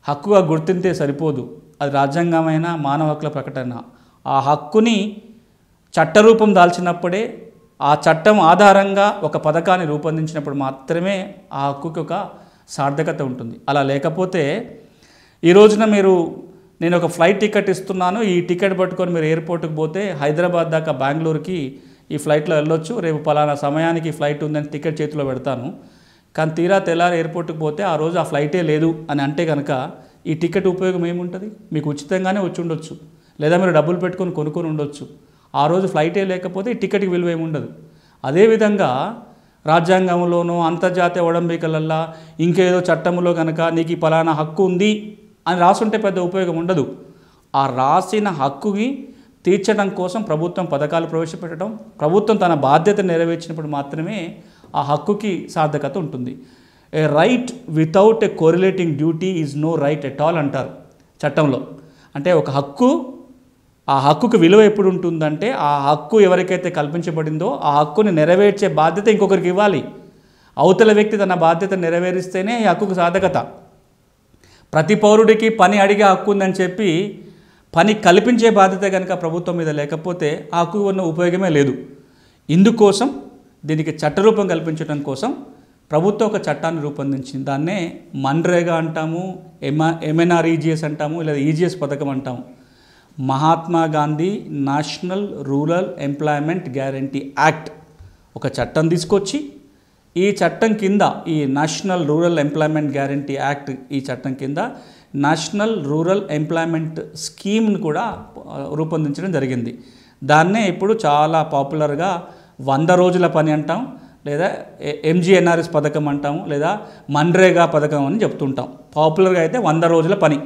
హక్కుగా గుర్తింతే సరిపోదు, అది రాజ్యాంగమైన మానవ హక్కుల ప్రకటన. ఆ హక్కుని చట్టరూపం దాల్చినప్పుడే, ఆ చట్టం ఆధారంగా ఒక పథకాన్ని రూపొందించినప్పుడు మాత్రమే ఆ హక్కుకి ఒక సార్థకత ఉంటుంది. అలా లేకపోతే ఈ రోజున నేను ఒక ఫ్లైట్ టికెట్ ఇస్తున్నాను, ఈ టికెట్ పట్టుకొని మీరు ఎయిర్పోర్ట్కి పోతే హైదరాబాద్ దాకా బెంగళూరుకి ఈ ఫ్లైట్లో వెళ్ళొచ్చు, రేపు పలానా సమయానికి ఫ్లైట్ ఉందని టికెట్ చేతిలో పెడతాను, కానీ తీరా తెల్లారి ఎయిర్పోర్ట్కి పోతే ఆ రోజు ఆ ఫ్లైటే లేదు అని అంటే కనుక ఈ టికెట్ ఉపయోగం ఏముంటుంది? మీకు ఉచితంగానే వచ్చి ఉండొచ్చు, లేదా మీరు డబ్బులు పెట్టుకొని కొనుక్కొని ఉండొచ్చు. ఆ రోజు ఫ్లైటే లేకపోతే ఈ టికెట్కి విలువ ఏముండదు. అదేవిధంగా రాజ్యాంగంలోనూ అంతర్జాతీయ ఒడంబికలల్లా ఇంకేదో చట్టంలో కనుక నీకు ఈ పలానా హక్కు ఉంది అని రాసుంటే పెద్ద ఉపయోగం ఉండదు. ఆ రాసిన హక్కుని తీర్చడం కోసం ప్రభుత్వం పథకాలు ప్రవేశపెట్టడం, ప్రభుత్వం తన బాధ్యత నెరవేర్చినప్పుడు మాత్రమే ఆ హక్కుకి సార్థకత ఉంటుంది. A right without a correlating duty is no right at all అంటారు చట్టంలో. అంటే ఒక హక్కు, ఆ హక్కుకి విలువ ఎప్పుడు ఉంటుందంటే ఆ హక్కు ఎవరికైతే కల్పించబడిందో ఆ హక్కుని నెరవేర్చే బాధ్యత ఇంకొకరికి ఇవ్వాలి. అవతల వ్యక్తి తన బాధ్యత నెరవేరిస్తేనే ఈ హక్కుకు సార్థకత. ప్రతి పౌరుడికి పని అడిగే హక్కు ఉందని చెప్పి పని కల్పించే బాధ్యత కనుక ప్రభుత్వం మీద లేకపోతే ఆ హక్కు ఉన్న ఉపయోగమే లేదు. ఇందుకోసం దీనికి చట్టరూపం కల్పించడం కోసం ప్రభుత్వం ఒక చట్టాన్ని రూపొందించింది. దాన్నే మన్రేగా అంటాము, ఎంఎన్ఆర్ఈజీఎస్ అంటాము, లేదా ఈజీఎస్ పథకం అంటాము. Mahatma Gandhi national rural employment guarantee act ఒక చట్టం తీసుకొచ్చి, ఈ చట్టం కింద, ఈ national rural employment guarantee act ఈ చట్టం కింద నేషనల్ రూరల్ ఎంప్లాయ్మెంట్ స్కీమ్ను కూడా రూపొందించడం జరిగింది. దాన్నే ఇప్పుడు చాలా పాపులర్గా 100 రోజుల పని అంటాం, లేదా ఎంజీఎన్ఆర్ఎస్ పథకం అంటాము, లేదా మన్రేగా పథకం అని చెప్తుంటాం. పాపులర్గా అయితే 100 రోజుల పని.